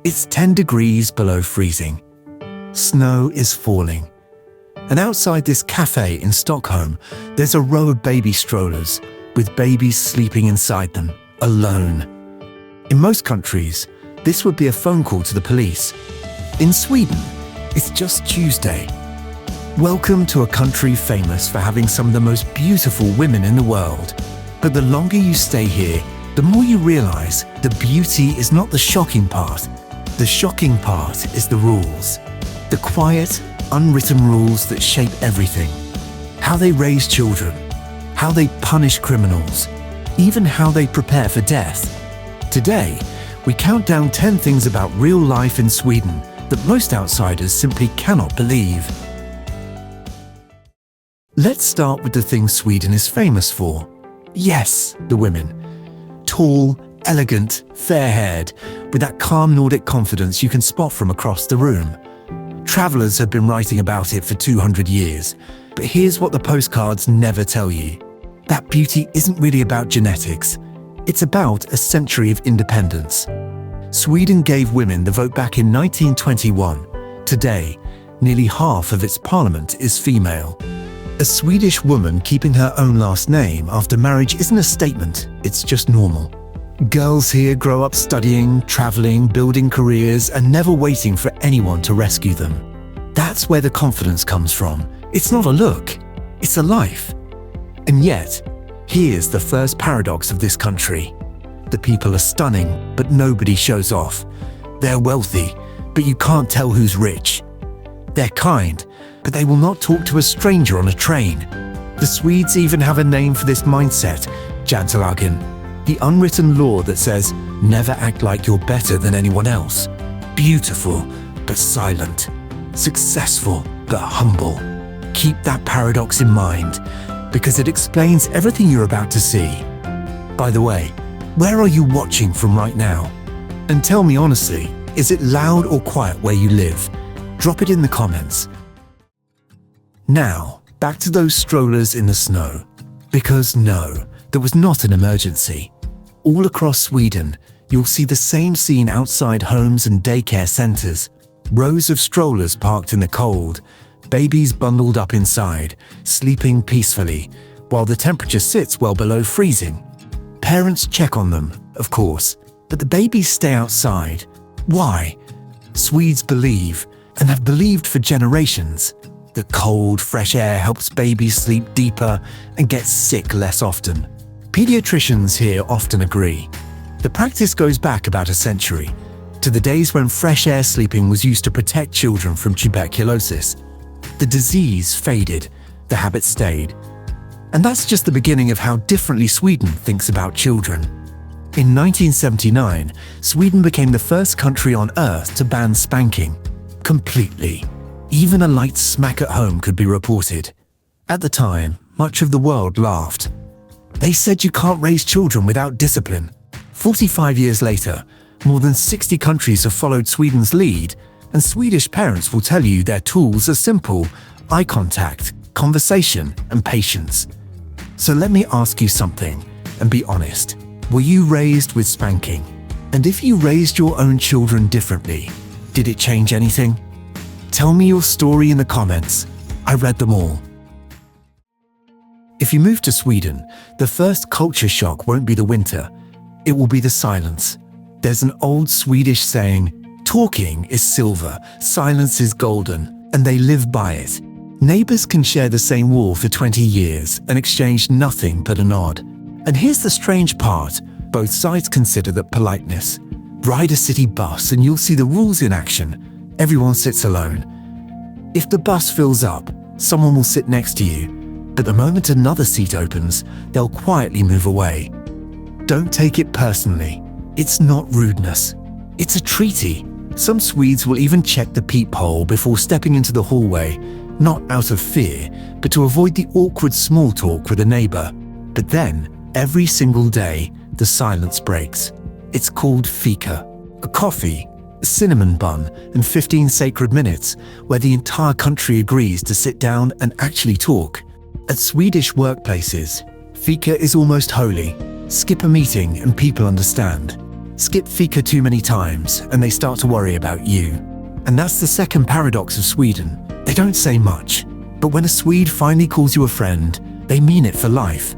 It's 10 degrees below freezing. Snow is falling. And outside this cafe in Stockholm, there's a row of baby strollers with babies sleeping inside them, alone. In most countries, this would be a phone call to the police. In Sweden, it's just Tuesday. Welcome to a country famous for having some of the most beautiful women in the world. But the longer you stay here, the more you realize the beauty is not the shocking part. The shocking part is the rules. The quiet, unwritten rules that shape everything. How they raise children, how they punish criminals, even how they prepare for death. Today, we count down 10 things about real life in Sweden that most outsiders simply cannot believe. Let's start with the things Sweden is famous for. Yes, the women. Tall, elegant, fair-haired, with that calm Nordic confidence you can spot from across the room. Travelers have been writing about it for 200 years, but here's what the postcards never tell you. That beauty isn't really about genetics. It's about a century of independence. Sweden gave women the vote back in 1921. Today, nearly half of its parliament is female. A Swedish woman keeping her own last name after marriage isn't a statement, it's just normal. Girls here grow up studying, traveling, building careers, and never waiting for anyone to rescue them. That's where the confidence comes from. It's not a look, it's a life. And yet, here's the first paradox of this country. The people are stunning, but nobody shows off. They're wealthy, but you can't tell who's rich. They're kind, but they will not talk to a stranger on a train. The Swedes even have a name for this mindset, Lagom, the unwritten law that says, never act like you're better than anyone else. Beautiful, but silent. Successful, but humble. Keep that paradox in mind, because it explains everything you're about to see. By the way, where are you watching from right now? And tell me honestly, is it loud or quiet where you live? Drop it in the comments. Now, back to those strollers in the snow. Because no, there was not an emergency. All across Sweden, you'll see the same scene outside homes and daycare centers. Rows of strollers parked in the cold, babies bundled up inside, sleeping peacefully, while the temperature sits well below freezing. Parents check on them, of course, but the babies stay outside. Why? Swedes believe, and have believed for generations, that cold, fresh air helps babies sleep deeper and get sick less often. Pediatricians here often agree. The practice goes back about a century, to the days when fresh air sleeping was used to protect children from tuberculosis. The disease faded, the habit stayed. And that's just the beginning of how differently Sweden thinks about children. In 1979, Sweden became the first country on earth to ban spanking. Completely. Even a light smack at home could be reported. At the time, much of the world laughed. They said you can't raise children without discipline. 45 years later, more than 60 countries have followed Sweden's lead, and Swedish parents will tell you their tools are simple: eye contact, conversation, and patience. So let me ask you something, and be honest. Were you raised with spanking? And if you raised your own children differently, did it change anything? Tell me your story in the comments. I read them all. If you move to Sweden, the first culture shock won't be the winter. It will be the silence. There's an old Swedish saying, talking is silver, silence is golden, and they live by it. Neighbors can share the same wall for 20 years and exchange nothing but a nod. And here's the strange part. Both sides consider that politeness. Ride a city bus and you'll see the rules in action. Everyone sits alone. If the bus fills up, someone will sit next to you. But the moment another seat opens, they'll quietly move away. Don't take it personally. It's not rudeness. It's a treaty. Some Swedes will even check the peephole before stepping into the hallway, not out of fear, but to avoid the awkward small talk with a neighbor. But then, every single day, the silence breaks. It's called fika, a coffee, a cinnamon bun, and 15 sacred minutes, where the entire country agrees to sit down and actually talk. At Swedish workplaces, fika is almost holy. Skip a meeting and people understand. Skip fika too many times and they start to worry about you. And that's the second paradox of Sweden. They don't say much, but when a Swede finally calls you a friend, they mean it for life.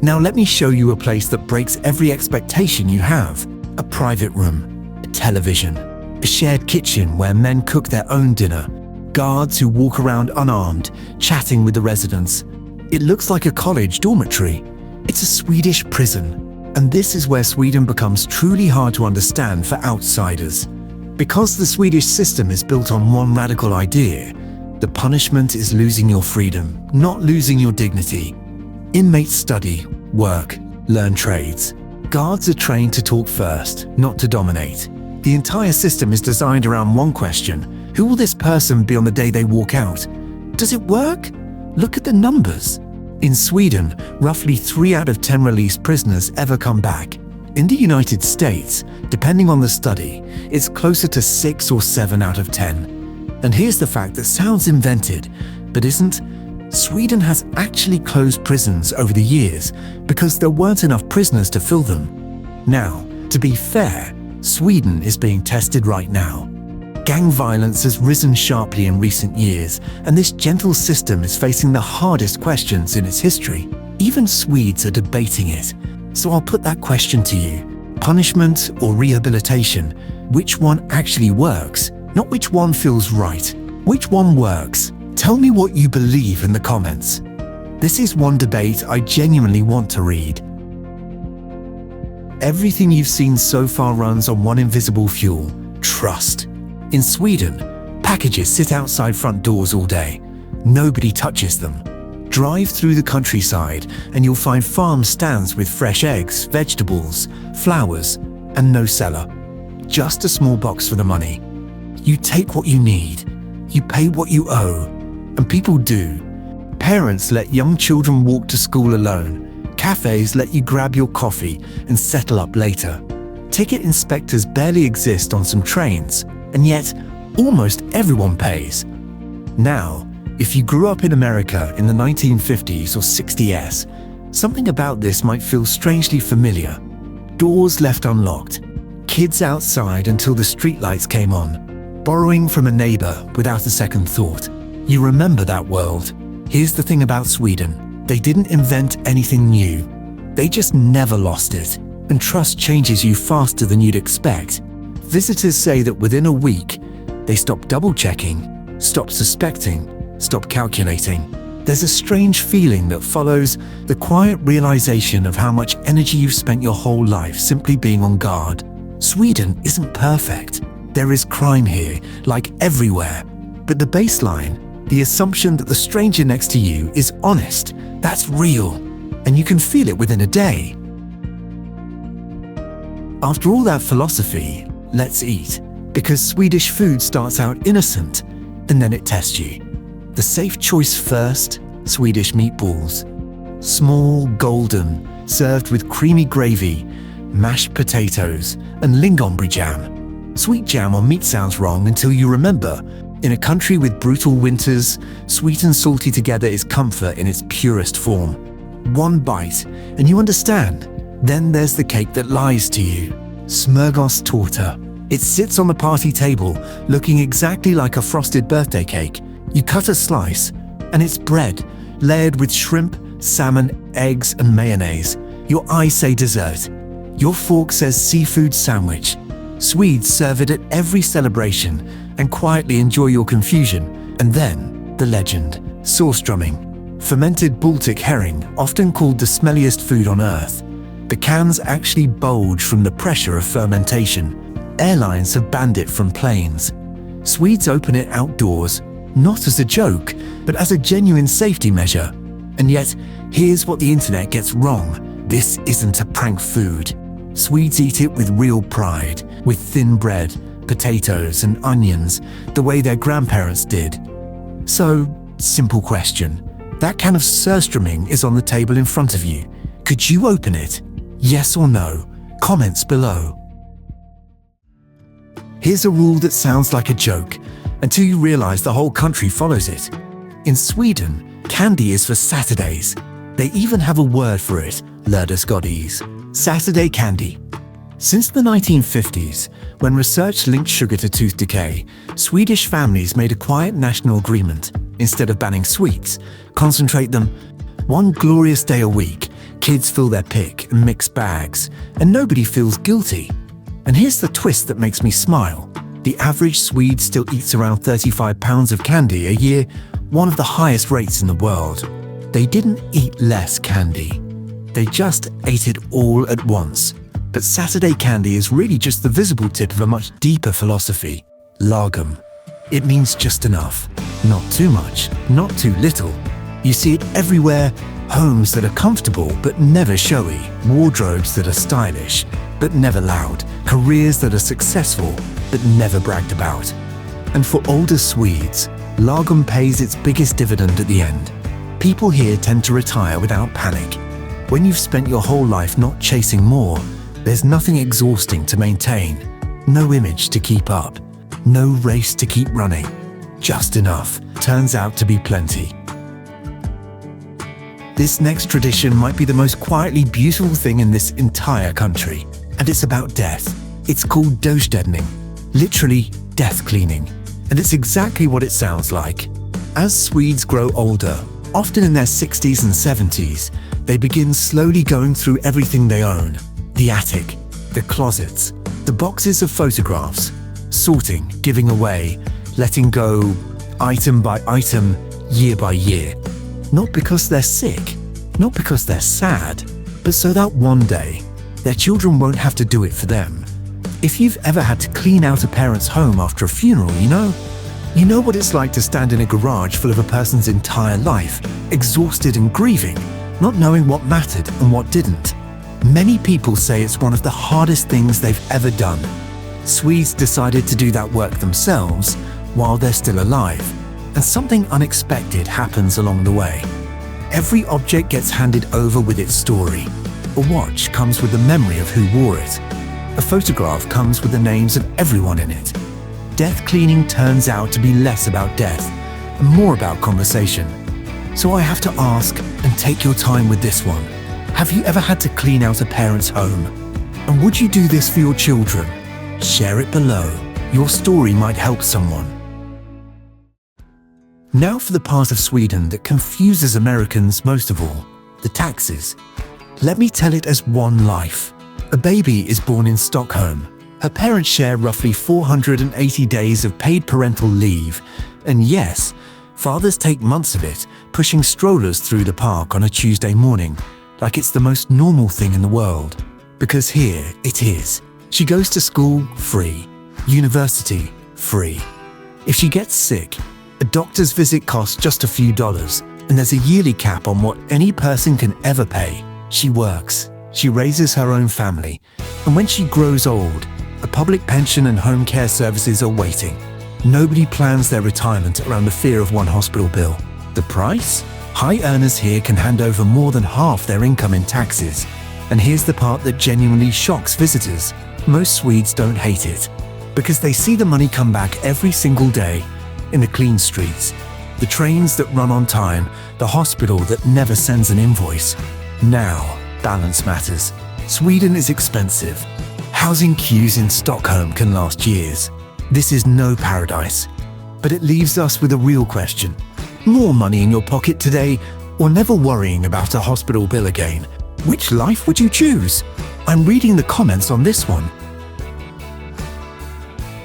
Now let me show you a place that breaks every expectation you have. A private room, a television, a shared kitchen where men cook their own dinner, guards who walk around unarmed, chatting with the residents. It looks like a college dormitory. It's a Swedish prison. And this is where Sweden becomes truly hard to understand for outsiders. Because the Swedish system is built on one radical idea, the punishment is losing your freedom, not losing your dignity. Inmates study, work, learn trades. Guards are trained to talk first, not to dominate. The entire system is designed around one question: who will this person be on the day they walk out? Does it work? Look at the numbers. In Sweden, roughly 3 out of 10 released prisoners ever come back. In the United States, depending on the study, it's closer to 6 or 7 out of 10. And here's the fact that sounds invented, but isn't. Sweden has actually closed prisons over the years because there weren't enough prisoners to fill them. Now, to be fair, Sweden is being tested right now. Gang violence has risen sharply in recent years, and this gentle system is facing the hardest questions in its history. Even Swedes are debating it. So I'll put that question to you. Punishment or rehabilitation? Which one actually works? Not which one feels right. Which one works? Tell me what you believe in the comments. This is one debate I genuinely want to read. Everything you've seen so far runs on one invisible fuel: trust. In Sweden, packages sit outside front doors all day. Nobody touches them. Drive through the countryside and you'll find farm stands with fresh eggs, vegetables, flowers, and no cellar. Just a small box for the money. You take what you need. You pay what you owe. And people do. Parents let young children walk to school alone. Cafes let you grab your coffee and settle up later. Ticket inspectors barely exist on some trains. And yet, almost everyone pays. Now, if you grew up in America in the 1950s or 60s, something about this might feel strangely familiar. Doors left unlocked, kids outside until the streetlights came on, borrowing from a neighbor without a second thought. You remember that world. Here's the thing about Sweden. They didn't invent anything new. They just never lost it. And trust changes you faster than you'd expect. Visitors say that within a week, they stop double-checking, stop suspecting, stop calculating. There's a strange feeling that follows the quiet realization of how much energy you've spent your whole life simply being on guard. Sweden isn't perfect. There is crime here, like everywhere. But the baseline, the assumption that the stranger next to you is honest, that's real. And you can feel it within a day. After all that philosophy, let's eat. Because Swedish food starts out innocent, and then it tests you. The safe choice first, Swedish meatballs. Small, golden, served with creamy gravy, mashed potatoes, and Lagom jam. Sweet jam on meat sounds wrong until you remember. In a country with brutal winters, sweet and salty together is comfort in its purest form. One bite, and you understand. Then there's the cake that lies to you. Smörgås tårta. It sits on the party table, looking exactly like a frosted birthday cake. You cut a slice, and it's bread, layered with shrimp, salmon, eggs, and mayonnaise. Your eyes say dessert. Your fork says seafood sandwich. Swedes serve it at every celebration and quietly enjoy your confusion. And then, the legend, saucestrumming. Fermented Baltic herring, often called the smelliest food on earth. The cans actually bulge from the pressure of fermentation. Airlines have banned it from planes. Swedes open it outdoors, not as a joke, but as a genuine safety measure. And yet, here's what the internet gets wrong. This isn't a prank food. Swedes eat it with real pride, with thin bread, potatoes, and onions, the way their grandparents did. So, simple question. That can of surströmming is on the table in front of you. Could you open it? Yes or no? Comments below. Here's a rule that sounds like a joke, until you realize the whole country follows it. In Sweden, candy is for Saturdays. They even have a word for it, LIFEDECODED. Saturday candy. Since the 1950s, when research linked sugar to tooth decay, Swedish families made a quiet national agreement. Instead of banning sweets, concentrate them. One glorious day a week, kids fill their pick and mix bags, and nobody feels guilty. And here's the twist that makes me smile. The average Swede still eats around 35 pounds of candy a year, one of the highest rates in the world. They didn't eat less candy. They just ate it all at once. But Saturday candy is really just the visible tip of a much deeper philosophy. Lagom. It means just enough. Not too much, not too little. You see it everywhere. Homes that are comfortable but never showy. Wardrobes that are stylish but never loud. Careers that are successful but never bragged about. And for older Swedes, Lagom pays its biggest dividend at the end. People here tend to retire without panic. When you've spent your whole life not chasing more, there's nothing exhausting to maintain, no image to keep up, no race to keep running. Just enough turns out to be plenty. This next tradition might be the most quietly beautiful thing in this entire country, and it's about death. It's called dödsstädning, literally death cleaning, and it's exactly what it sounds like. As Swedes grow older, often in their 60s and 70s, they begin slowly going through everything they own. The attic, the closets, the boxes of photographs, sorting, giving away, letting go, item by item, year by year. Not because they're sick, not because they're sad, but so that one day, their children won't have to do it for them. If you've ever had to clean out a parent's home after a funeral, you know what it's like to stand in a garage full of a person's entire life, exhausted and grieving, not knowing what mattered and what didn't. Many people say it's one of the hardest things they've ever done. Swedes decided to do that work themselves while they're still alive, and something unexpected happens along the way. Every object gets handed over with its story. A watch comes with the memory of who wore it. A photograph comes with the names of everyone in it. Death cleaning turns out to be less about death and more about conversation. So I have to ask, and take your time with this one. Have you ever had to clean out a parent's home? And would you do this for your children? Share it below. Your story might help someone. Now for the part of Sweden that confuses Americans most of all, the taxes. Let me tell it as one life. A baby is born in Stockholm. Her parents share roughly 480 days of paid parental leave. And yes, fathers take months of it, pushing strollers through the park on a Tuesday morning, like it's the most normal thing in the world. Because here it is. She goes to school free, university free. If she gets sick, a doctor's visit costs just a few dollars, and there's a yearly cap on what any person can ever pay. She works, she raises her own family, and when she grows old, a public pension and home care services are waiting. Nobody plans their retirement around the fear of one hospital bill. The price? High earners here can hand over more than half their income in taxes. And here's the part that genuinely shocks visitors. Most Swedes don't hate it, because they see the money come back every single day in the clean streets, the trains that run on time, the hospital that never sends an invoice. Now, balance matters. Sweden is expensive. Housing queues in Stockholm can last years. This is no paradise. But it leaves us with a real question. More money in your pocket today, or never worrying about a hospital bill again? Which life would you choose? I'm reading the comments on this one.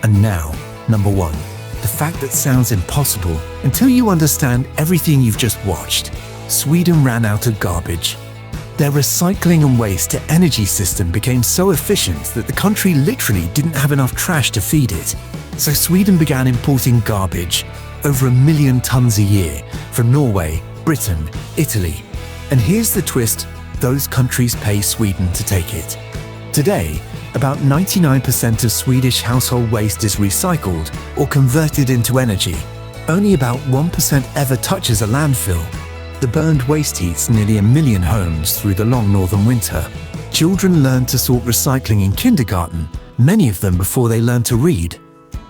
And now, number one, the fact that sounds impossible until you understand everything you've just watched. Sweden ran out of garbage. Their recycling and waste to energy system became so efficient that the country literally didn't have enough trash to feed it. So Sweden began importing garbage, over 1 million tons a year, from Norway, Britain, Italy. And here's the twist, those countries pay Sweden to take it. Today, about 99% of Swedish household waste is recycled or converted into energy. Only about 1% ever touches a landfill. The burned waste heats nearly 1 million homes through the long northern winter. Children learn to sort recycling in kindergarten, many of them before they learn to read.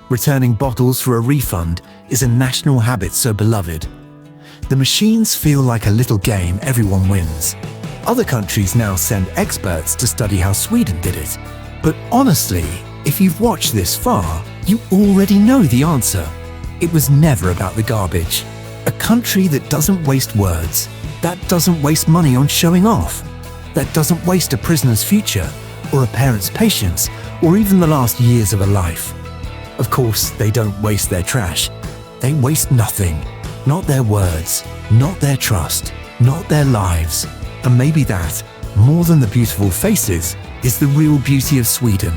Returning bottles for a refund is a national habit so beloved. The machines feel like a little game everyone wins. Other countries now send experts to study how Sweden did it. But honestly, if you've watched this far, you already know the answer. It was never about the garbage. A country that doesn't waste words, that doesn't waste money on showing off, that doesn't waste a prisoner's future, or a parent's patience, or even the last years of a life. Of course, they don't waste their trash. They waste nothing. Not their words, not their trust, not their lives. And maybe that, more than the beautiful faces, is the real beauty of Sweden.